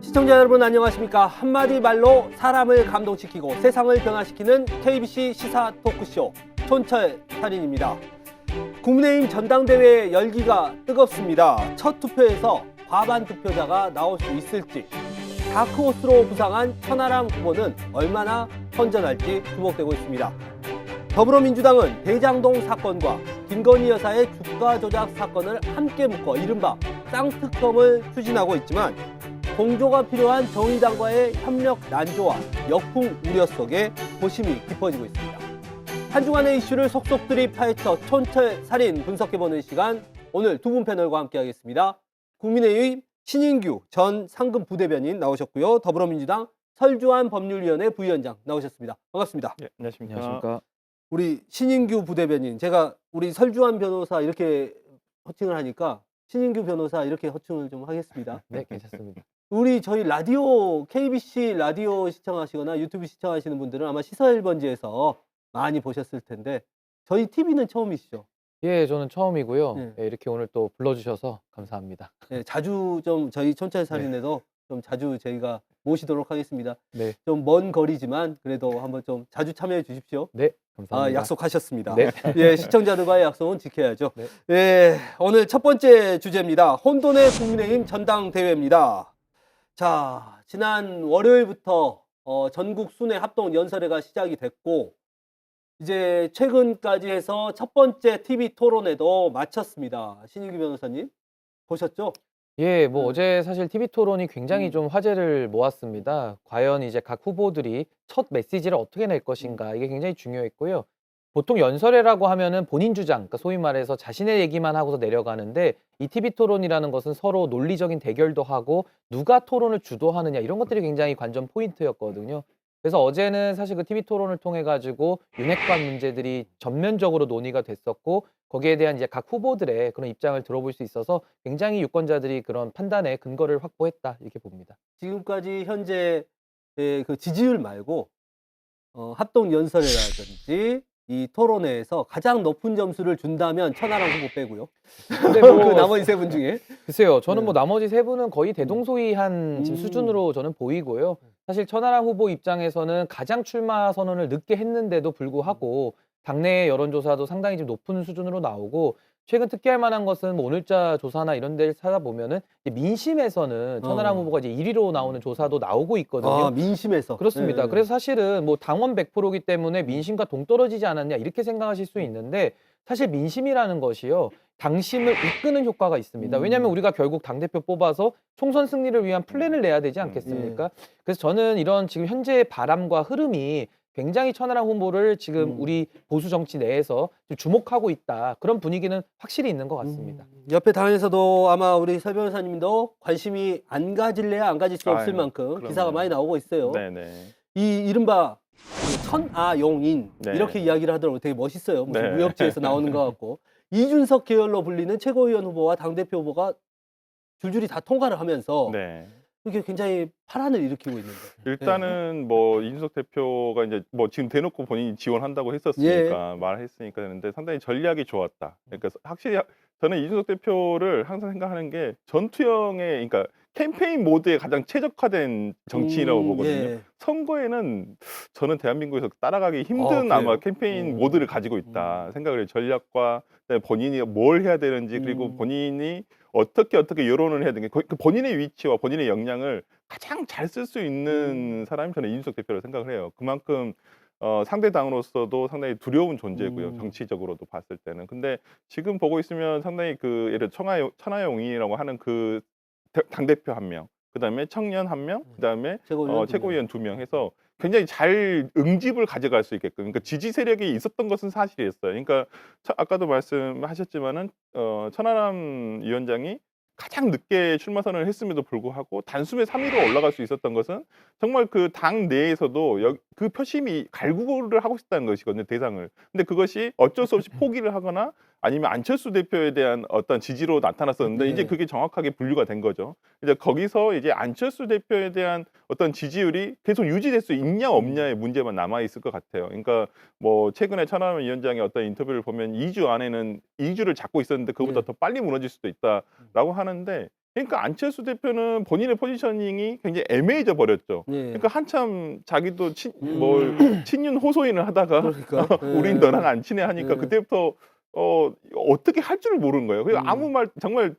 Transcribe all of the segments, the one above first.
시청자 여러분 안녕하십니까? 한마디 말로 사람을 감동시키고 세상을 변화시키는 KBC 시사 토크쇼 촌철살인입니다. 국민의힘 전당대회 열기가 뜨겁습니다. 첫 투표에서 과반 득표자가 나올 수 있을지, 다크호스로 부상한 천하람 후보는 얼마나 선전할지 주목되고 있습니다. 더불어민주당은 대장동 사건과 김건희 여사의 주가 조작 사건을 함께 묶어 이른바 쌍특검을 추진하고 있지만, 공조가 필요한 정의당과의 협력 난조와 역풍 우려 속에 고심이 깊어지고 있습니다. 한 주간의 이슈를 속속들이 파헤쳐 촌철살인 분석해보는 시간, 오늘 두 분 패널과 함께하겠습니다. 국민의힘 신인규 전 상금 부대변인 나오셨고요. 더불어민주당 설주환 법률위원회 부위원장 나오셨습니다. 반갑습니다. 네, 안녕하십니까. 안녕하십니까. 우리 신인규 부대변인, 제가 우리 설주환 변호사 이렇게 호칭을 하니까 신인규 변호사 이렇게 호칭을 좀 하겠습니다. 네, 괜찮습니다. 저희 라디오, KBC 라디오 시청하시거나 유튜브 시청하시는 분들은 아마 시사 1번지에서 많이 보셨을 텐데, 저희 TV는 처음이시죠? 예, 저는 처음이고요. 네. 예, 이렇게 오늘 또 불러주셔서 감사합니다. 네, 자주 좀 저희 촌철살인에도 좀 자주 저희가 모시도록 하겠습니다. 네, 좀 먼 거리지만 그래도 한번 좀 자주 참여해 주십시오. 네, 감사합니다. 약속하셨습니다. 네. 예, 시청자들과의 약속은 지켜야죠. 네. 예, 오늘 첫 번째 주제입니다. 혼돈의 국민의힘 전당대회입니다. 자, 지난 월요일부터 전국 순회 합동 연설회가 시작이 됐고, 이제 최근까지 해서 첫 번째 TV 토론회도 마쳤습니다. 신인규 변호사님 보셨죠? 예, 어제 사실 TV 토론이 굉장히 좀 화제를 모았습니다. 과연 이제 각 후보들이 첫 메시지를 어떻게 낼 것인가, 이게 굉장히 중요했고요. 보통 연설회라고 하면은 본인 주장, 그러니까 소위 말해서 자신의 얘기만 하고서 내려가는데, 이 TV 토론이라는 것은 서로 논리적인 대결도 하고 누가 토론을 주도하느냐, 이런 것들이 굉장히 관전 포인트였거든요. 그래서 어제는 사실 그 TV 토론을 통해 가지고 윤핵관 문제들이 전면적으로 논의가 됐었고, 거기에 대한 이제 각 후보들의 그런 입장을 들어볼 수 있어서 굉장히 유권자들이 그런 판단에 근거를 확보했다, 이렇게 봅니다. 지금까지 현재 그 지지율 말고 합동 연설회라든지 이 토론회에서 가장 높은 점수를 준다면 천하람 후보 빼고요. 근데 그 나머지 세 분 중에 글쎄요, 저는 네. 나머지 세 분은 거의 대동소이한 지금 수준으로 저는 보이고요. 사실 천하람 후보 입장에서는 가장 출마 선언을 늦게 했는데도 불구하고 당내 여론조사도 상당히 좀 높은 수준으로 나오고, 최근 특기할 만한 것은 오늘자 조사나 이런 데를 찾아보면은 이제 민심에서는 천하람 후보가 이제 1위로 나오는 조사도 나오고 있거든요. 민심에서. 그렇습니다. 네. 그래서 사실은 당원 100%이기 때문에 민심과 동떨어지지 않았냐, 이렇게 생각하실 수 있는데, 사실 민심이라는 것이요, 당심을 이끄는 효과가 있습니다. 왜냐하면 우리가 결국 당대표 뽑아서 총선 승리를 위한 플랜을 내야 되지 않겠습니까? 그래서 저는 이런 지금 현재의 바람과 흐름이 굉장히 천하람 후보를 지금 우리 보수 정치 내에서 좀 주목하고 있다, 그런 분위기는 확실히 있는 것 같습니다. 옆에 당에서도 아마 우리 설 변호사님도 관심이 안 가질래야 안 가질 수 없을 만큼 그럼요. 기사가 많이 나오고 있어요. 네네. 이 이른바 천아용인, 네. 이렇게 이야기를 하더라고요. 되게 멋있어요. 무슨 네. 무협지에서 나오는 것 같고. 이준석 계열로 불리는 최고위원 후보와 당대표 후보가 줄줄이 다 통과를 하면서 네. 이게 굉장히 파란을 일으키고 있는데. 일단은 이준석 대표가 이제 지금 대놓고 본인이 지원한다고 했었으니까 말했으니까 되는데, 상당히 전략이 좋았다. 그러니까 확실히 저는 이준석 대표를 항상 생각하는 게 전투형의, 그러니까 캠페인 모드에 가장 최적화된 정치인이라고 보거든요. 예. 선거에는 저는 대한민국에서 따라가기 힘든 그래요? 아마 캠페인 모드를 가지고 있다 생각을 해요. 전략과 그다음에 본인이 뭘 해야 되는지, 그리고 본인이 어떻게 여론을 해야 되는지, 그 본인의 위치와 본인의 역량을 가장 잘 쓸 수 있는 사람이 저는 이준석 대표라고 생각을 해요. 그만큼 상대 당으로서도 상당히 두려운 존재고요. 정치적으로도 봤을 때는. 근데 지금 보고 있으면 상당히 예를 들어 천하용인이라고 하는 그 당대표 한 명, 그다음에 청년 한 명, 그다음에 최고위원 2명 해서 굉장히 잘 응집을 가져갈 수 있게끔, 그러니까 지지 세력이 있었던 것은 사실이었어요. 그러니까 아까도 말씀하셨지만은 천하람 위원장이 가장 늦게 출마 선언을 했음에도 불구하고 단숨에 3위로 올라갈 수 있었던 것은 정말 그 당 내에서도 그 표심이 갈구를 하고 싶다는 것이거든요, 대상을. 근데 그것이 어쩔 수 없이 포기를 하거나 아니면 안철수 대표에 대한 어떤 지지로 나타났었는데, 이제 그게 정확하게 분류가 된 거죠. 이제 거기서 이제 안철수 대표에 대한 어떤 지지율이 계속 유지될 수 있냐 없냐의 문제만 남아 있을 것 같아요. 그러니까 최근에 천하람 위원장의 어떤 인터뷰를 보면 2주 안에는 2주를 잡고 있었는데 그보다 더 빨리 무너질 수도 있다라고 하는데, 그러니까 안철수 대표는 본인의 포지셔닝이 굉장히 애매해져 버렸죠. 예. 그러니까 한참 자기도 친윤 호소인을 하다가 그러니까. 우린 예. 너랑 안 친해 하니까 예. 그때부터 어떻게 할 줄을 모르는 거예요. 그리고 아무 말 정말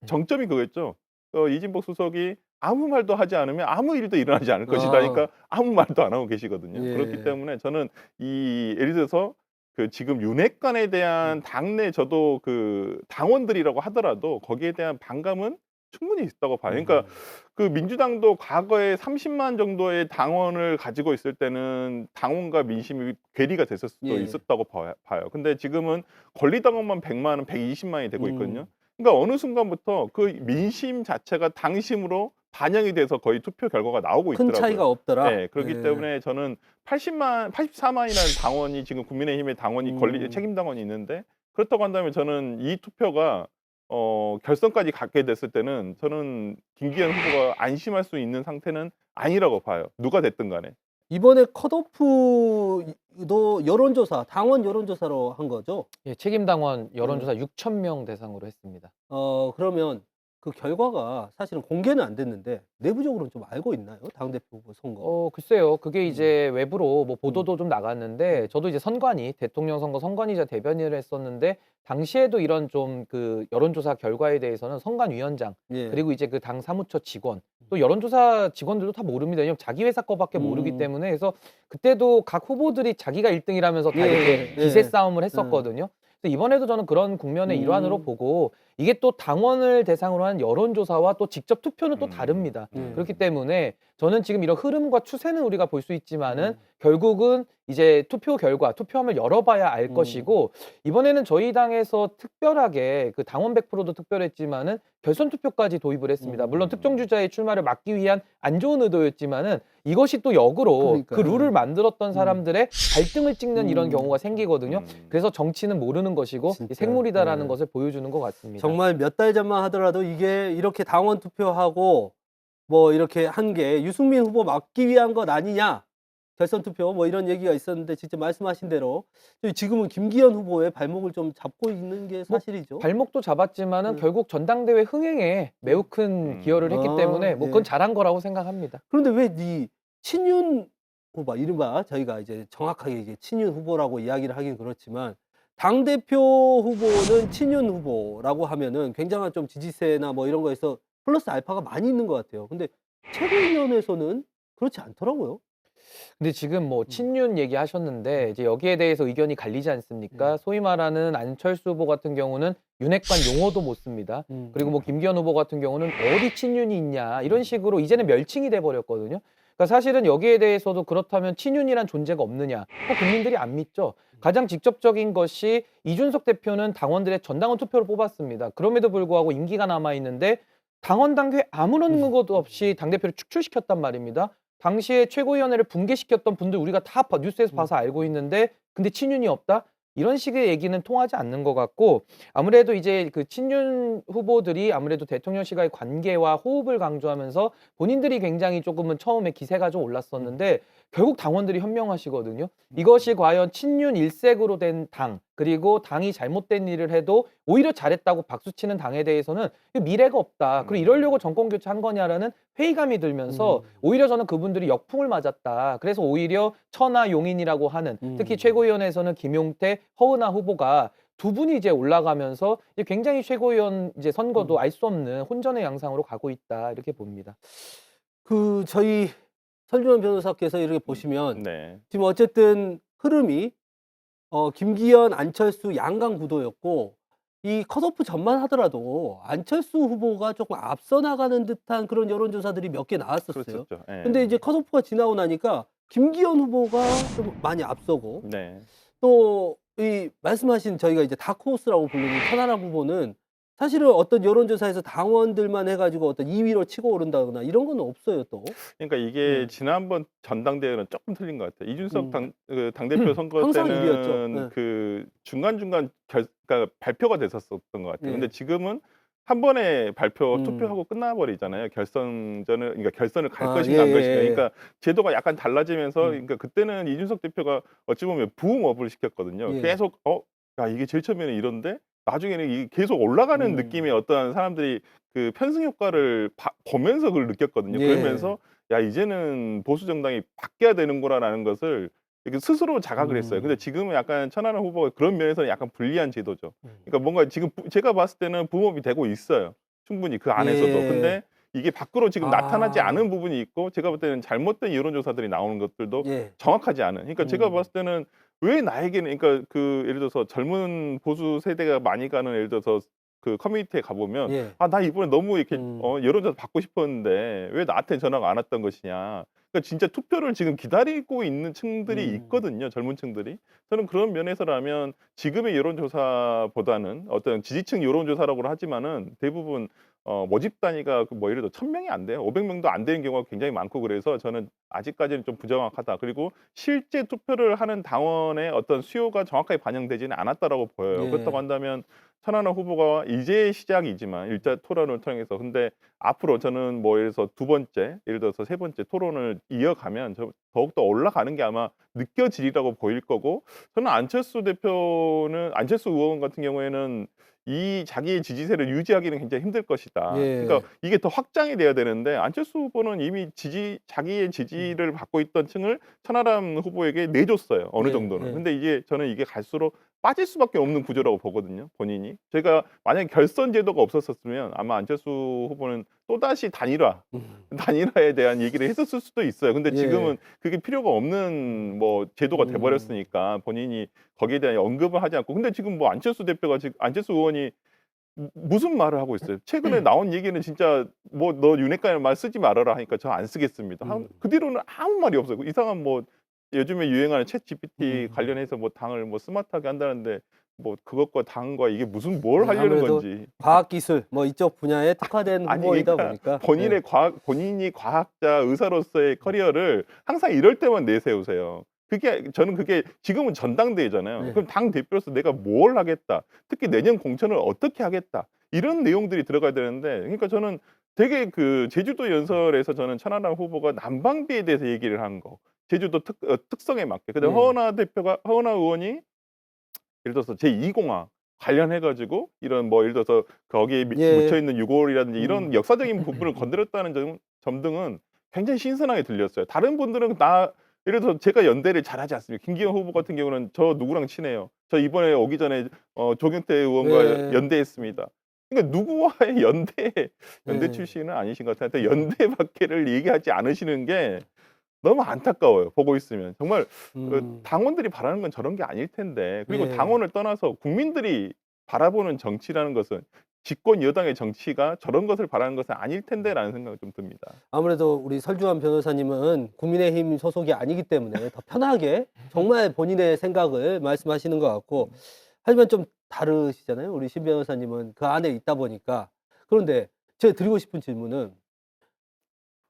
정점이 그거였죠. 이진복 수석이 아무 말도 하지 않으면 아무 일도 일어나지 않을 것이다니까 아무 말도 안 하고 계시거든요. 예. 그렇기 때문에 저는 예를 들어서 그 지금 윤핵관에 대한 당내 저도 그 당원들이라고 하더라도 거기에 대한 반감은 충분히 있다고 봐요. 그러니까 그 민주당도 과거에 30만 정도의 당원을 가지고 있을 때는 당원과 민심이 괴리가 됐을 수도 예. 있었다고 봐요. 근데 지금은 권리당원만 100만은 120만이 되고 있거든요. 그러니까 어느 순간부터 그 민심 자체가 당심으로 반영이 돼서 거의 투표 결과가 나오고 큰 있더라고요. 차이가 없더라. 네, 그렇기 예. 때문에 저는 84만이라는 당원이 지금 국민의힘의 당원이 책임 당원이 있는데 그렇다고 한다면 저는 이 투표가 결선까지 갖게 됐을 때는 저는 김기현 후보가 안심할 수 있는 상태는 아니라고 봐요. 누가 됐든 간에. 이번에 컷오프도 여론조사, 당원 여론조사로 한 거죠. 예, 책임당원 여론조사 6,000명 대상으로 했습니다. 그러면 그 결과가 사실은 공개는 안 됐는데 내부적으로는 좀 알고 있나요? 당대표 후보 선거. 글쎄요. 그게 이제 외부로 뭐 보도도 좀 나갔는데 저도 이제 대통령 선거 선관위자 대변인을 했었는데 당시에도 이런 좀 그 여론조사 결과에 대해서는 선관위원장 예. 그리고 이제 그 당 사무처 직원 또 여론조사 직원들도 다 모릅니다. 왜냐면 자기 회사 거밖에 모르기 때문에 그래서 그때도 각 후보들이 자기가 1등이라면서 다 예, 이렇게 예. 기세 싸움을 했었거든요. 그래서 이번에도 저는 그런 국면의 일환으로 보고 이게 또 당원을 대상으로 한 여론조사와 또 직접 투표는 또 다릅니다. 그렇기 때문에 저는 지금 이런 흐름과 추세는 우리가 볼 수 있지만은 결국은 이제 투표 결과, 투표함을 열어봐야 알 것이고 이번에는 저희 당에서 특별하게 그 당원 100%도 특별했지만은 결선 투표까지 도입을 했습니다. 물론 특정 주자의 출마를 막기 위한 안 좋은 의도였지만은 이것이 또 역으로 그러니까요. 그 룰을 만들었던 사람들의 갈등을 찍는 이런 경우가 생기거든요. 그래서 정치는 모르는 것이고 진짜. 생물이다라는 네. 것을 보여주는 것 같습니다. 정말 몇 달 전만 하더라도 이게 이렇게 당원 투표하고 뭐 이렇게 한 게 유승민 후보 막기 위한 것 아니냐. 결선 투표 뭐 이런 얘기가 있었는데 진짜 말씀하신 대로 지금은 김기현 후보의 발목을 좀 잡고 있는 게 사실이죠. 발목도 잡았지만은 결국 전당대회 흥행에 매우 큰 기여를 했기 때문에 뭐 그건 예. 잘한 거라고 생각합니다. 그런데 왜 이 친윤 후보, 이른바 저희가 이제 정확하게 이제 친윤 후보라고 이야기를 하긴 그렇지만 당대표 후보는 친윤 후보라고 하면은 굉장한 좀 지지세나 뭐 이런 거에서 플러스 알파가 많이 있는 것 같아요. 근데 최고위원회에서는 그렇지 않더라고요. 근데 지금 뭐 친윤 얘기하셨는데 이제 여기에 대해서 의견이 갈리지 않습니까? 소위 말하는 안철수 후보 같은 경우는 윤핵관 용어도 못 씁니다. 그리고 뭐 김기현 후보 같은 경우는 어디 친윤이 있냐 이런 식으로 이제는 멸칭이 돼 버렸거든요. 그러니까 사실은 여기에 대해서도 그렇다면 친윤이란 존재가 없느냐? 또 국민들이 안 믿죠. 가장 직접적인 것이 이준석 대표는 당원들의 전당원 투표를 뽑았습니다. 그럼에도 불구하고 임기가 남아 있는데 당원 당규에 아무런 것도 없이 당대표를 축출시켰단 말입니다. 당시에 최고위원회를 붕괴시켰던 분들 우리가 다 뉴스에서 봐서 알고 있는데 근데 친윤이 없다? 이런 식의 얘기는 통하지 않는 것 같고 아무래도 이제 그 친윤 후보들이 아무래도 대통령실과의 관계와 호흡을 강조하면서 본인들이 굉장히 조금은 처음에 기세가 좀 올랐었는데 결국 당원들이 현명하시거든요. 이것이 과연 친윤 일색으로 된 당 그리고 당이 잘못된 일을 해도 오히려 잘했다고 박수치는 당에 대해서는 미래가 없다. 그리고 이러려고 정권 교체한 거냐라는 회의감이 들면서 오히려 저는 그분들이 역풍을 맞았다. 그래서 오히려 천하 용인이라고 하는 특히 최고위원회에서는 김용태, 허은하 후보가 두 분이 이제 올라가면서 이제 굉장히 최고위원 이제 선거도 알 수 없는 혼전의 양상으로 가고 있다 이렇게 봅니다. 그 저희 설주원 변호사께서 이렇게 보시면 네. 지금 어쨌든 흐름이 김기현, 안철수 양강 구도였고 이 컷오프 전만 하더라도 안철수 후보가 조금 앞서 나가는 듯한 그런 여론조사들이 몇 개 나왔었어요. 그렇죠. 예. 근데 이제 컷오프가 지나고 나니까 김기현 후보가 좀 많이 앞서고 네. 또 이 말씀하신 저희가 이제 다크호스라고 부르는 천하람 후보는 사실은 어떤 여론조사에서 당원들만 해가지고 어떤 2위로 치고 오른다거나 이런 건 없어요 또. 그러니까 이게 지난번 전당대회는 조금 틀린 것 같아요. 이준석 당대표 선거 항상 때는 일위였죠. 네. 그 중간중간 그러니까 발표가 됐었던 것 같아요. 네. 근데 지금은 한 번에 발표 음. 투표하고 끝나버리잖아요. 그러니까 결선을 갈 아, 것인가 안 예, 것인가. 예, 예. 그러니까 제도가 약간 달라지면서 그러니까 그때는 이준석 대표가 어찌 보면 부음업을 시켰거든요. 예. 계속 야 이게 제일 처음에는 이런데 나중에는 이게 계속 올라가는 음. 느낌의 어떤 사람들이 그 편승 효과를 보면서 그걸 느꼈거든요. 예. 그러면서 야 이제는 보수 정당이 바뀌어야 되는구나라는 것을 이렇게 스스로 자각을 했어요. 근데 지금은 약간 천하람 후보가 그런 면에서는 약간 불리한 제도죠. 그러니까 뭔가 지금 제가 봤을 때는 붐업이 되고 있어요. 충분히 그 안에서도. 예. 근데 이게 밖으로 지금 아. 나타나지 않은 부분이 있고 제가 볼 때는 잘못된 여론조사들이 나오는 것들도 예. 정확하지 않은. 그러니까 제가 음. 봤을 때는 왜 나에게는 그러니까 그 예를 들어서 젊은 보수 세대가 많이 가는 예를 들어서 그 커뮤니티에 가 보면 예. 아 나 이번에 너무 이렇게 음. 여론조사 받고 싶었는데 왜 나한테 전화가 안 왔던 것이냐. 그러니까 진짜 투표를 지금 기다리고 있는 층들이 있거든요, 젊은 층들이. 저는 그런 면에서라면 지금의 여론조사보다는 어떤 지지층 여론조사라고 하지만은 대부분 모집 단위가 그 뭐 예를 들어 1,000명이 안 돼요. 500명도 안 되는 경우가 굉장히 많고 그래서 저는 아직까지는 좀 부정확하다. 그리고 실제 투표를 하는 당원의 어떤 수요가 정확하게 반영되지는 않았다라고 보여요. 예. 그렇다고 한다면 천하람 후보가 이제 시작이지만 일자 토론을 통해서 근데 앞으로 저는 뭐 예를 들어서 두 번째, 예를 들어서 세 번째 토론을 이어가면 더욱더 올라가는 게 아마 느껴지리라고 보일 거고 저는 안철수 의원 같은 경우에는 이 자기의 지지세를 유지하기는 굉장히 힘들 것이다. 예. 그러니까 이게 더 확장이 돼야 되는데 안철수 후보는 이미 자기의 지지를 받고 있던 층을 천하람 후보에게 내줬어요. 어느 예, 정도는. 예. 근데 이제 저는 이게 갈수록 빠질 수밖에 없는 구조라고 보거든요. 본인이. 제가 만약에 결선 제도가 없었으면 아마 안철수 후보는 또다시 단일화에 대한 얘기를 했었을 수도 있어요. 근데 예. 지금은 그게 필요가 없는 뭐 제도가 돼 버렸으니까 본인이 거기에 대한 언급을 하지 않고 근데 지금 뭐 안철수 의원이 무슨 말을 하고 있어요. 최근에 나온 얘기는 진짜 뭐 "너 윤핵관 말 쓰지 말아라." 하니까 "저 안 쓰겠습니다." 그 뒤로는 아무 말이 없어요. 이상한 뭐 요즘에 유행하는 챗GPT 관련해서 뭐 당을 뭐 스마트하게 한다는데 뭐 그것과 당과 이게 무슨 뭘 하려는 아무래도 건지. 과학기술 뭐 이쪽 분야에 특화된 아니 후보이다 그러니까 보니까 본인이 과학자 의사로서의 커리어를 항상 이럴 때만 내세우세요. 저는 그게 지금은 전당대회잖아요. 네. 그럼 당 대표로서 내가 뭘 하겠다. 특히 내년 공천을 어떻게 하겠다. 이런 내용들이 들어가야 되는데 그러니까 저는 되게 그 제주도 연설에서 저는 천하람 후보가 난방비에 대해서 얘기를 한 거. 제주도 특성에 맞게. 그다음에 허은하 의원이 예를 들어서 제2공항 관련해 가지고 이런 뭐 예를 들어서 거기에 예. 묻혀 있는 유골이라든지 이런 역사적인 부분을 건드렸다는 점 등은 굉장히 신선하게 들렸어요. 다른 분들은 예를 들어서 제가 연대를 잘하지 않습니까? 김기현 후보 같은 경우는 저 누구랑 친해요. 저 이번에 오기 전에 조경태 의원과 네. 연대했습니다. 그러니까 누구와의 연대 네. 출신은 아니신 것 같아요. 하여튼 연대밖에를 얘기하지 않으시는 게 너무 안타까워요. 보고 있으면. 정말 당원들이 바라는 건 저런 게 아닐 텐데 그리고 예. 당원을 떠나서 국민들이 바라보는 정치라는 것은 집권 여당의 정치가 저런 것을 바라는 것은 아닐 텐데라는 생각이 좀 듭니다. 아무래도 우리 설주환 변호사님은 국민의힘 소속이 아니기 때문에 더 편하게 정말 본인의 생각을 말씀하시는 것 같고 하지만 좀 다르시잖아요. 우리 신 변호사님은 그 안에 있다 보니까. 그런데 제가 드리고 싶은 질문은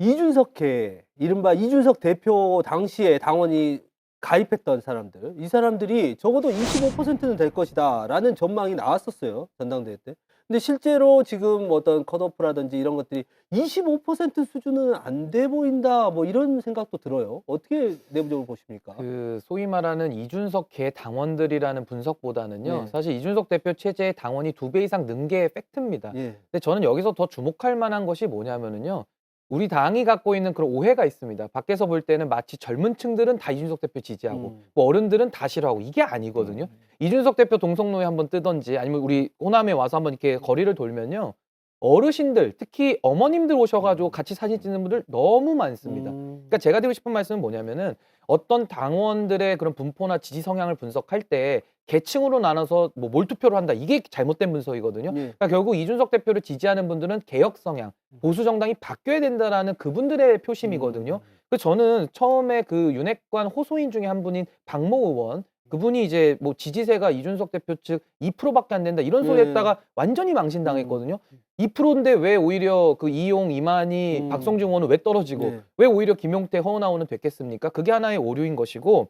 이준석계, 이른바 이준석 대표 당시에 당원이 가입했던 사람들, 이 사람들이 적어도 25%는 될 것이다라는 전망이 나왔었어요. 전당대회 때. 근데 실제로 지금 어떤 컷오프라든지 이런 것들이 25% 수준은 안 돼 보인다. 뭐 이런 생각도 들어요. 어떻게 내부적으로 보십니까? 그 소위 말하는 이준석 계 당원들이라는 분석보다는요. 예. 사실 이준석 대표 체제의 당원이 2배 이상 는 게 팩트입니다. 예. 근데 저는 여기서 더 주목할 만한 것이 뭐냐면은요. 우리 당이 갖고 있는 그런 오해가 있습니다. 밖에서 볼 때는 마치 젊은 층들은 다 이준석 대표 지지하고 뭐 어른들은 다 싫어하고 이게 아니거든요. 이준석 대표 동성로에 한번 뜨든지 아니면 우리 호남에 와서 한번 이렇게 거리를 돌면요. 어르신들 특히 어머님들 오셔가지고 같이 사진 찍는 분들 너무 많습니다. 그러니까 제가 드리고 싶은 말씀은 뭐냐면은 어떤 당원들의 그런 분포나 지지 성향을 분석할 때 계층으로 나눠서 뭐 몰투표를 한다 이게 잘못된 분석이거든요. 예. 그러니까 결국 이준석 대표를 지지하는 분들은 개혁 성향, 보수 정당이 바뀌어야 된다라는 그분들의 표심이거든요. 그래서 저는 처음에 그 윤핵관 호소인 중에 한 분인 박모 의원 그분이 이제 뭐 지지세가 이준석 대표 측 2%밖에 안 된다 이런 소리 예. 했다가 완전히 망신당했거든요. 2%인데 왜 오히려 그 이용, 이만희, 박성중 의원은 왜 떨어지고 네. 왜 오히려 김용태, 허은하 의원은 됐겠습니까? 그게 하나의 오류인 것이고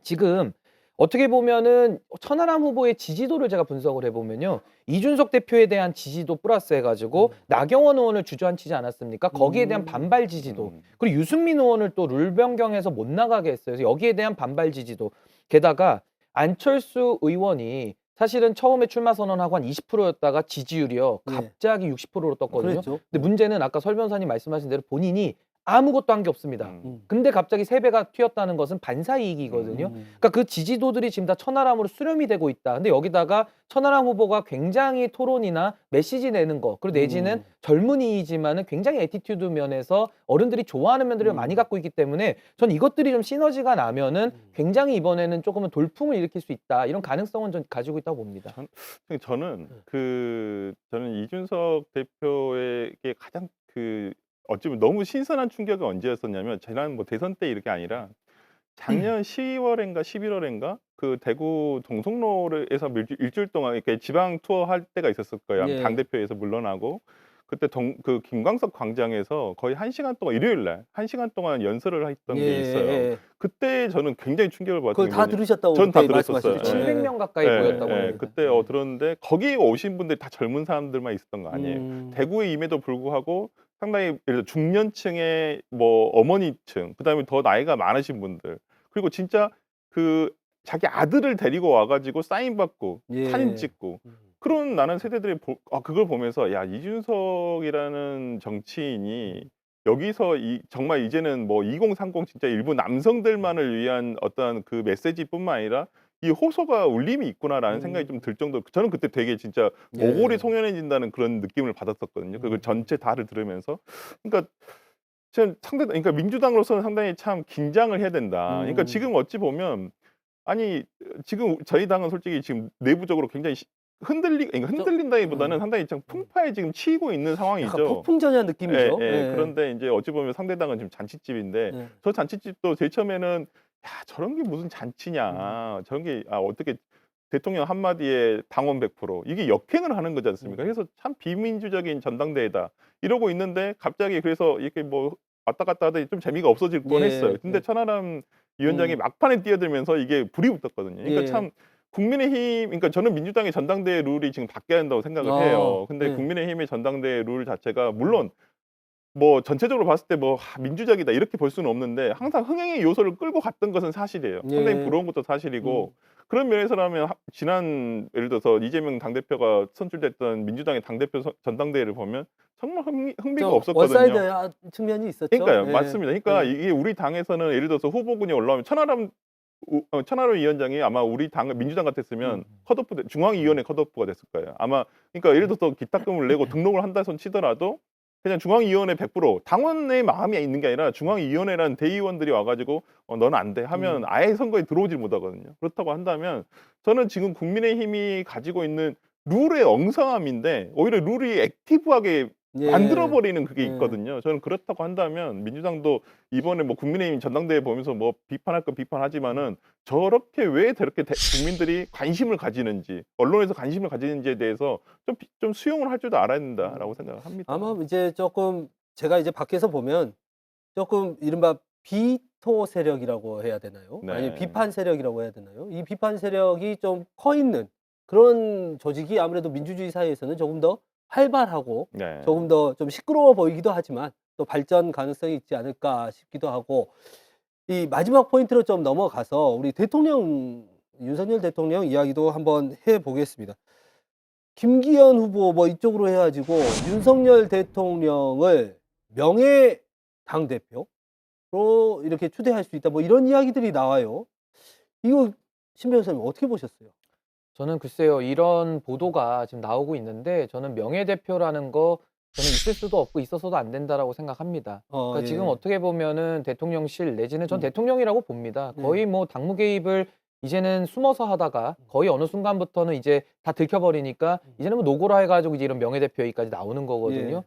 지금 어떻게 보면은 천하람 후보의 지지도를 제가 분석을 해보면요. 이준석 대표에 대한 지지도 플러스 해가지고 나경원 의원을 주저앉히지 않았습니까? 거기에 대한 반발 지지도 그리고 유승민 의원을 또 룰 변경해서 못 나가게 했어요. 그래서 여기에 대한 반발 지지도 게다가 안철수 의원이 사실은 처음에 출마 선언하고 한 20%였다가 지지율이요. 네. 갑자기 60%로 떴거든요. 그랬죠. 근데 문제는 아까 설 변호사님 말씀하신 대로 본인이 아무것도 한 게 없습니다. 음. 근데 갑자기 3배가 튀었다는 것은 반사이익이거든요. 그러니까 그 지지도들이 지금 다 천하람으로 수렴이 되고 있다. 근데 여기다가 천하람 후보가 굉장히 토론이나 메시지 내는 거, 그리고 내지는 젊은이지만은 굉장히 애티튜드 면에서 어른들이 좋아하는 면들을 많이 갖고 있기 때문에 전 이것들이 좀 시너지가 나면은 굉장히 이번에는 조금은 돌풍을 일으킬 수 있다. 이런 가능성은 전 가지고 있다고 봅니다. 저는 저는 이준석 대표에게 가장 어찌 보면 너무 신선한 충격이 언제였었냐면 지난 뭐 대선 때 이렇게 아니라 작년 10월인가 11월인가 그 대구 동성로에서 일주일 동안 이렇게 지방 투어 할 때가 있었을 거예요. 예. 당 대표에서 물러나고 그때 그 김광석 광장에서 거의 1시간 동안 일요일 날 1시간 동안 연설을 했던 게 있어요. 그때 저는 굉장히 충격을 그걸 받았던 다 게 들으셨다고 전 다 그때 들었었어요. 말씀하시죠. 예. 700명 가까이 예, 모였다고 예. 합니다. 그때 들었는데 거기 오신 분들이 다 젊은 사람들만 있었던 거 아니에요. 대구에 임에도 불구하고 상당히 예를 들어 중년층의 뭐 어머니층, 그다음에 더 나이가 많으신 분들, 그리고 진짜 자기 아들을 데리고 와가지고 사인 받고 예. 사진 찍고 그런 나는 세대들이 그걸 보면서 야, 이준석이라는 정치인이 여기서 정말 이제는 뭐 2030 진짜 일부 남성들만을 위한 어떤 그 메시지뿐만 아니라 이 호소가 울림이 있구나라는 생각이 좀 들 정도. 저는 그때 되게 진짜 모골이 송연해진다는 그런 느낌을 받았었거든요. 그 전체 다를 들으면서. 그러니까 그러니까 민주당으로서는 상당히 참 긴장을 해야 된다. 그러니까 지금 어찌 보면 아니 지금 저희 당은 솔직히 지금 내부적으로 굉장히 그러니까 흔들린다기보다는 상당히 좀 풍파에 지금 치이고 있는 상황이죠. 약간 폭풍전야 느낌이죠. 예, 예. 예. 그런데 이제 어찌 보면 상대당은 지금 잔치집인데 예. 저 잔치집도 제일 처음에는 야, 저런 게 무슨 잔치냐. 저런 게 어떻게 대통령 한마디에 당원 100% 이게 역행을 하는 거지 않습니까? 그래서 참 비민주적인 전당대회다 이러고 있는데 갑자기 그래서 이렇게 뭐 왔다 갔다 하더니 좀 재미가 없어질 뻔했어요. 근데 천하람 위원장이 막판에 뛰어들면서 이게 불이 붙었거든요. 그러니까 예. 참 국민의힘, 그러니까 저는 민주당의 전당대회 룰이 지금 바뀌어야 한다고 생각을 해요. 근데 네. 국민의힘의 전당대회 룰 자체가 물론 뭐 전체적으로 봤을 때 뭐 민주적이다 이렇게 볼 수는 없는데 항상 흥행의 요소를 끌고 갔던 것은 사실이에요. 상당히 예. 부러운 것도 사실이고 그런 면에서라면 지난 예를 들어서 이재명 당대표가 선출됐던 민주당의 당대표 전당대회를 보면 정말 흥미가 없었거든요. 원사이드 측면이 있었죠. 그러니까요, 예. 맞습니다. 그러니까 이게 우리 당에서는 예를 들어서 후보군이 올라오면 천하람 위원장이 아마 우리 당 민주당 같았으면 중앙위원회 컷오프가 됐을 거예요. 아마 그러니까 예를 들어서 기탁금을 내고 등록을 한다 손 치더라도 그냥 중앙위원회 100% 당원의 마음이 있는 게 아니라 중앙위원회라는 대의원들이 와가지고 너는 안 돼 하면 아예 선거에 들어오질 못하거든요. 그렇다고 한다면 저는 지금 국민의힘이 가지고 있는 룰의 엉성함인데 오히려 룰이 액티브하게 예. 만들어버리는 그게 예. 있거든요. 저는 그렇다고 한다면 민주당도 이번에 뭐 국민의힘 전당대회 보면서 뭐 비판할 건 비판하지만은 저렇게 왜 저렇게 국민들이 관심을 가지는지 언론에서 관심을 가지는지에 대해서 좀 수용을 할 줄도 알아야 된다라고 생각을 합니다. 아마 이제 조금 제가 이제 밖에서 보면 조금 이른바 비토 세력이라고 해야 되나요? 네. 아니면 비판 세력이라고 해야 되나요? 이 비판 세력이 좀 커 있는 그런 조직이 아무래도 민주주의 사회에서는 조금 더 활발하고 네. 조금 더 좀 시끄러워 보이기도 하지만 또 발전 가능성이 있지 않을까 싶기도 하고 이 마지막 포인트로 좀 넘어가서 우리 윤석열 대통령 이야기도 한번 해보겠습니다. 김기현 후보 뭐 이쪽으로 해가지고 윤석열 대통령을 명예 당대표로 이렇게 추대할 수 있다 뭐 이런 이야기들이 나와요. 이거 신 변호사님 어떻게 보셨어요? 저는 글쎄요, 이런 보도가 지금 나오고 있는데 저는 명예대표라는 거 저는 있을 수도 없고 있어서도 안 된다라고 생각합니다. 그러니까 예. 지금 어떻게 보면은 대통령실 내지는 전 대통령이라고 봅니다. 네. 거의 뭐 당무 개입을 이제는 숨어서 하다가 거의 어느 순간부터는 이제 다 들켜버리니까 이제는 뭐 노고라 해가지고 이제 이런 명예대표까지 나오는 거거든요.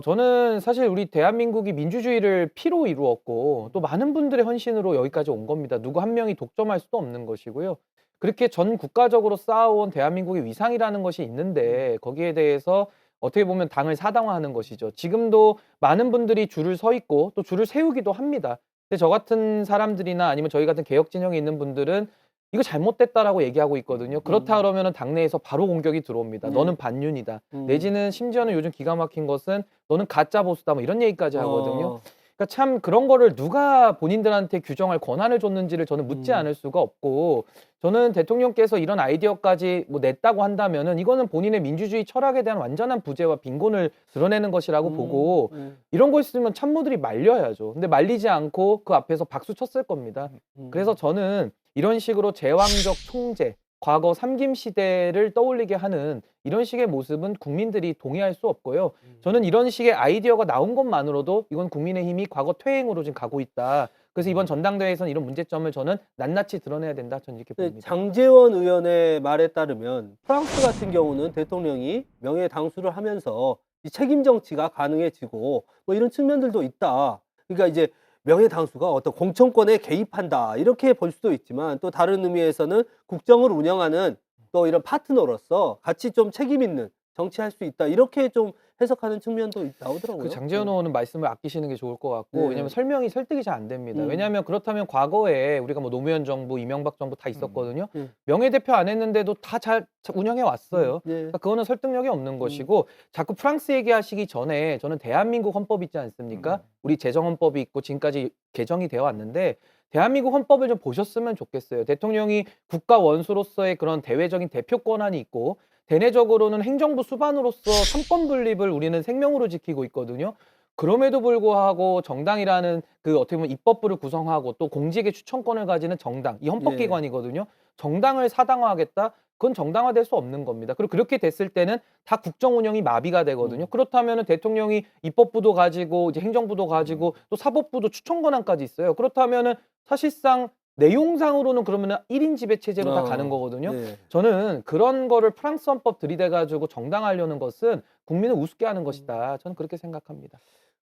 저는 사실 우리 대한민국이 민주주의를 피로 이루었고 또 많은 분들의 헌신으로 여기까지 온 겁니다. 누구 한 명이 독점할 수도 없는 것이고요. 그렇게 전 국가적으로 쌓아온 대한민국의 위상이라는 것이 있는데 거기에 대해서 어떻게 보면 당을 사당화하는 것이죠. 지금도 많은 분들이 줄을 서 있고 또 줄을 세우기도 합니다. 근데 저 같은 사람들이나 아니면 저희 같은 개혁 진영에 있는 분들은 이거 잘못됐다라고 얘기하고 있거든요. 그렇다 그러면은 당내에서 바로 공격이 들어옵니다. 너는 반윤이다. 내지는 심지어는 요즘 기가 막힌 것은 너는 가짜 보수다 뭐 이런 얘기까지 하거든요. 그러니까 그러니까 참 그런 거를 누가 본인들한테 규정할 권한을 줬는지를 저는 묻지 않을 수가 없고, 저는 대통령께서 이런 아이디어까지 뭐 냈다고 한다면은 이거는 본인의 민주주의 철학에 대한 완전한 부재와 빈곤을 드러내는 것이라고 보고, 이런 거 있으면 참모들이 말려야죠. 근데 말리지 않고 그 앞에서 박수 쳤을 겁니다. 그래서 저는 이런 식으로 제왕적 총재, 과거 삼김 시대를 떠올리게 하는 이런 식의 모습은 국민들이 동의할 수 없고요. 저는 이런 식의 아이디어가 나온 것만으로도 이건 국민의힘이 과거 퇴행으로 지금 가고 있다. 그래서 이번 전당대회에서는 이런 문제점을 저는 낱낱이 드러내야 된다. 저는 이렇게 근데 봅니다. 장제원 의원의 말에 따르면 프랑스 같은 경우는 대통령이 명예 당수를 하면서 이 책임 정치가 가능해지고 뭐 이런 측면들도 있다. 그러니까 이제 명예 당수가 어떤 공천권에 개입한다 이렇게 볼 수도 있지만, 또 다른 의미에서는 국정을 운영하는 또 이런 파트너로서 같이 좀 책임 있는 정치할 수 있다 이렇게 좀 해석하는 측면도 나오더라고요. 그 장재현 의원은 말씀을 아끼시는 게 좋을 것 같고, 네. 왜냐하면 설명이 설득이 잘 안 됩니다. 음. 왜냐하면 그렇다면 과거에 우리가 뭐 노무현 정부, 이명박 정부 다 있었거든요. 네. 명예대표 안 했는데도 다 잘 운영해 왔어요. 네. 그러니까 그거는 설득력이 없는 것이고, 자꾸 프랑스 얘기하시기 전에 저는 대한민국 헌법 있지 않습니까? 우리 재정헌법이 있고 지금까지 개정이 되어 왔는데, 대한민국 헌법을 좀 보셨으면 좋겠어요. 대통령이 국가 원수로서의 그런 대외적인 대표 권한이 있고, 대내적으로는 행정부 수반으로서 삼권 분립을 우리는 생명으로 지키고 있거든요. 그럼에도 불구하고 정당이라는 그 어떻게 보면 입법부를 구성하고 또 공직의 추천권을 가지는 정당, 이 헌법기관이거든요. 정당을 사당화하겠다? 그건 정당화될 수 없는 겁니다. 그리고 그렇게 됐을 때는 다 국정 운영이 마비가 되거든요. 그렇다면 대통령이 입법부도 가지고 이제 행정부도 가지고 또 사법부도 추천 권한까지 있어요. 그렇다면은 사실상 내용상으로는 그러면은 1인 지배 체제로 다 가는 거거든요. 네. 저는 그런 거를 프랑스 헌법 들이대 가지고 정당화하려는 것은 국민을 우습게 하는 것이다. 저는 그렇게 생각합니다.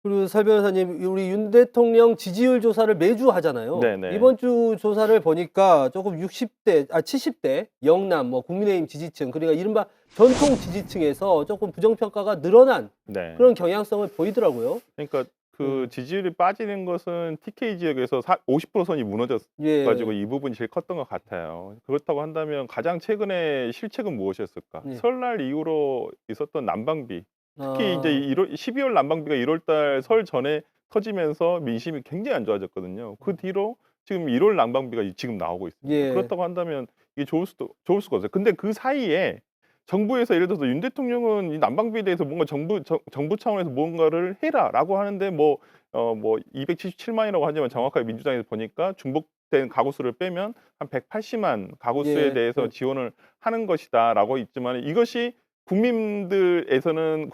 그리고 설 변호사님, 우리 윤 대통령 지지율 조사를 매주 하잖아요. 네네. 이번 주 조사를 보니까 조금 70대 영남 뭐 국민의힘 지지층, 그러니까 이른바 전통 지지층에서 조금 부정평가가 늘어난 네. 그런 경향성을 보이더라고요. 그러니까 그 지지율이 빠지는 것은 TK 지역에서 50% 선이 무너졌 예. 가지고 이 부분이 제일 컸던 것 같아요. 그렇다고 한다면 가장 최근에 실책은 무엇이었을까? 예. 설날 이후로 있었던 난방비. 특히 아, 이제 12월 난방비가 1월 달 설 전에 터지면서 민심이 굉장히 안 좋아졌거든요. 그 뒤로 지금 1월 난방비가 지금 나오고 있습니다. 예. 그렇다고 한다면 이게 좋을 수가 없어요. 근데 그 사이에 정부에서 예를 들어서 윤 대통령은 이 난방비에 대해서 뭔가 정부 차원에서 뭔가를 해라라고 하는데 뭐 277만이라고 하지만 정확하게 민주당에서 보니까 중복된 가구 수를 빼면 한 180만 가구 수에 예. 대해서 지원을 하는 것이다라고 있지만, 이것이 국민들에게는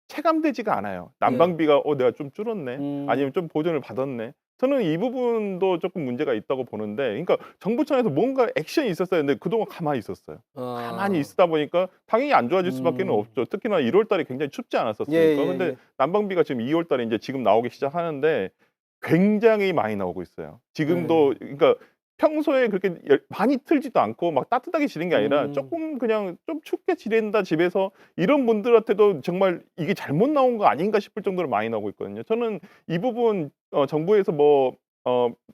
체감되지가 않아요. 난방비가 내가 좀 줄었네, 아니면 좀 보전을 받았네. 저는 이 부분도 조금 문제가 있다고 보는데, 그러니까 정부 차원에서 뭔가 액션이 있었어야 했는데 그동안 가만히 있었어요. 가만히 있다 보니까 당연히 안 좋아질 수밖에 없죠. 특히나 1월 달에 굉장히 춥지 않았었습니까? 예, 예, 근데 예. 난방비가 지금 2월 달에 이제 지금 나오기 시작하는데 굉장히 많이 나오고 있어요. 지금도 그러니까 평소에 그렇게 많이 틀지도 않고 막 따뜻하게 지는 게 아니라 조금 그냥 좀 춥게 지낸다 집에서, 이런 분들한테도 정말 이게 잘못 나온 거 아닌가 싶을 정도로 많이 나오고 있거든요. 저는 이 부분 정부에서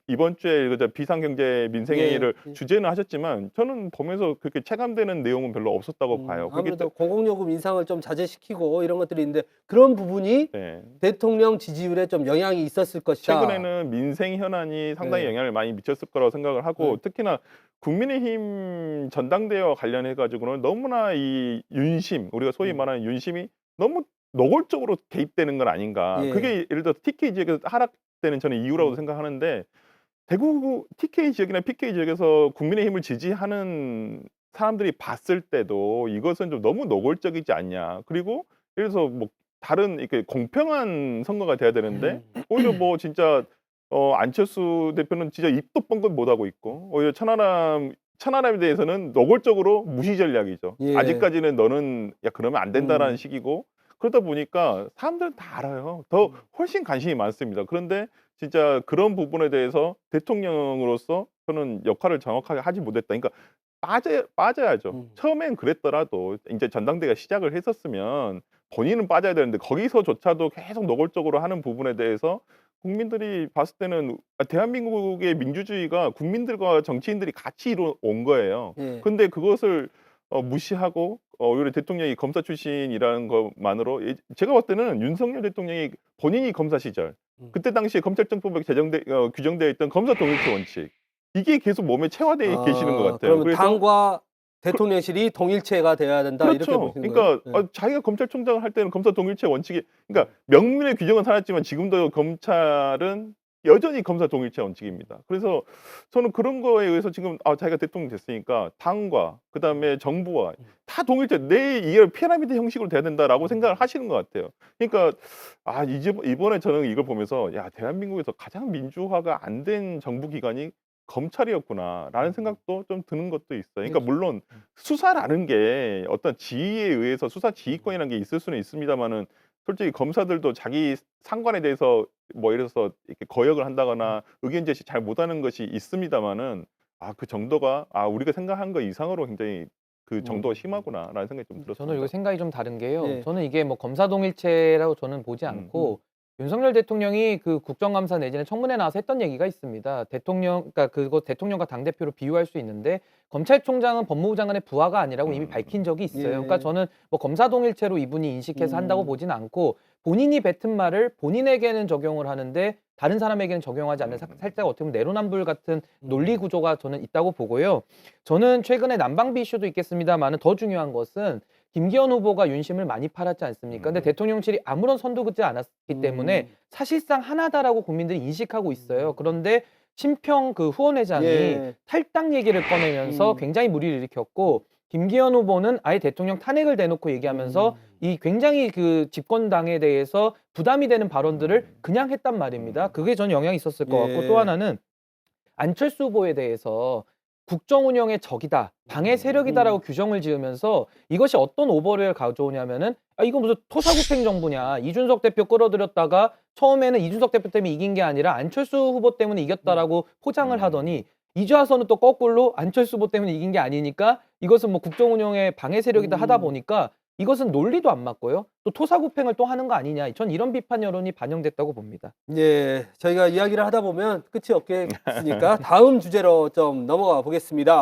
이번 주에 비상경제 민생회의를 예. 주제는 하셨지만 저는 보면서 그렇게 체감되는 내용은 별로 없었다고 봐요. 그렇기 아무래도 공공요금 인상을 좀 자제시키고 이런 것들이 있는데, 그런 부분이 네. 대통령 지지율에 좀 영향이 있었을 것이다. 최근에는 민생 현안이 상당히 네. 영향을 많이 미쳤을 거라고 생각을 하고, 네. 특히나 국민의힘 전당대회와 관련해 가지고는 너무나 이 윤심, 우리가 소위 말하는 윤심이 너무 노골적으로 개입되는 건 아닌가. 예. 그게 예를 들어 TK 지역에서 하락되는 저는 이유라고 생각하는데, 대구 TK 지역이나 PK 지역에서 국민의힘을 지지하는 사람들이 봤을 때도 이것은 좀 너무 노골적이지 않냐. 그리고 예를 들어서 뭐 다른 이렇게 공평한 선거가 돼야 되는데 오히려 뭐 진짜 안철수 대표는 진짜 입도 뻥긋 못 하고 있고, 오히려 천하람에 대해서는 노골적으로 무시 전략이죠. 예. 아직까지는 너는 야 그러면 안 된다라는 식이고, 그러다 보니까 사람들은 다 알아요. 더 훨씬 관심이 많습니다. 그런데 진짜 그런 부분에 대해서 대통령으로서 저는 역할을 정확하게 하지 못했다. 그러니까 빠져야죠. 처음엔 그랬더라도 이제 전당대회가 시작을 했었으면 본인은 빠져야 되는데, 거기서조차도 계속 노골적으로 하는 부분에 대해서 국민들이 봤을 때는 대한민국의 민주주의가 국민들과 정치인들이 같이 이뤄온 거예요. 예. 근데 그것을 무시하고 오히려 대통령이 검사 출신이라는 것만으로, 제가 봤을 때는 윤석열 대통령이 본인이 검사 시절, 그때 당시에 검찰청법에 규정되어 있던 검사 동일체 원칙 이게 계속 몸에 체화되어 계시는 것 같아요. 그러면 그래서 당과 대통령실이 동일체가 돼야 된다 이렇게 그렇죠. 보시는 그러니까 거예요? 자기가 검찰총장을 할 때는 검사 동일체 원칙이 그러니까 명문의 규정은 살았지만 지금도 검찰은 여전히 검사 동일체 원칙입니다. 그래서 저는 그런 거에 의해서 지금 자기가 대통령 됐으니까 당과 그다음에 정부와 다 동일체 이게 피라미드 형식으로 돼야 된다라고 생각을 하시는 것 같아요. 그러니까 이번에 저는 이걸 보면서 야 대한민국에서 가장 민주화가 안 된 정부 기관이 검찰이었구나라는 생각도 좀 드는 것도 있어요. 그러니까 물론 수사라는 게 어떤 지위에 의해서 수사 지휘권이라는 게 있을 수는 있습니다만은 솔직히 검사들도 자기 상관에 대해서 뭐 예를 들어서 이렇게 거역을 한다거나 의견 제시 잘 못하는 것이 있습니다만은 그 정도가 우리가 생각한 거 이상으로 굉장히 그 정도가 심하구나라는 생각이 좀 들었습니다. 저는 이거 생각이 좀 다른 게요. 네. 저는 이게 뭐 검사 동일체라고 저는 보지 않고 윤석열 대통령이 그 국정감사 내지는 청문회 나와서 했던 얘기가 있습니다. 그러니까 그거 대통령과 당대표로 비유할 수 있는데 검찰총장은 법무부 장관의 부하가 아니라고 이미 밝힌 적이 있어요. 예. 그러니까 저는 뭐 검사 동일체로 이분이 인식해서 한다고 보진 않고 본인이 뱉은 말을 본인에게는 적용을 하는데 다른 사람에게는 적용하지 않는 살짝 어떻게 보면 내로남불 같은 논리 구조가 저는 있다고 보고요. 저는 최근에 난방비 이슈도 있겠습니다만은 더 중요한 것은 김기현 후보가 윤심을 많이 팔았지 않습니까? 근데 대통령실이 아무런 선도 긋지 않았기 때문에 사실상 하나다라고 국민들이 인식하고 있어요. 그런데 심평 그 후원회장이 예. 탈당 얘기를 꺼내면서 굉장히 물의를 일으켰고 김기현 후보는 아예 대통령 탄핵을 대놓고 얘기하면서 이 굉장히 그 집권당에 대해서 부담이 되는 발언들을 그냥 했단 말입니다. 그게 전 영향이 있었을 것 같고 예. 또 하나는 안철수 후보에 대해서 국정 운영의 적이다, 방해 세력이다라고 규정을 지으면서 이것이 어떤 오버를 가져오냐면은 이거 무슨 토사구팽 정부냐, 이준석 대표 끌어들였다가 처음에는 이준석 대표 때문에 이긴 게 아니라 안철수 후보 때문에 이겼다라고 포장을 하더니 이제 와서는 또 거꾸로 안철수 후보 때문에 이긴 게 아니니까 이것은 뭐 국정 운영의 방해 세력이다 하다 보니까 이것은 논리도 안 맞고요. 또 토사구팽을 또 하는 거 아니냐. 전 이런 비판 여론이 반영됐다고 봅니다. 예, 저희가 이야기를 하다 보면 끝이 없겠으니까 다음 주제로 좀 넘어가 보겠습니다.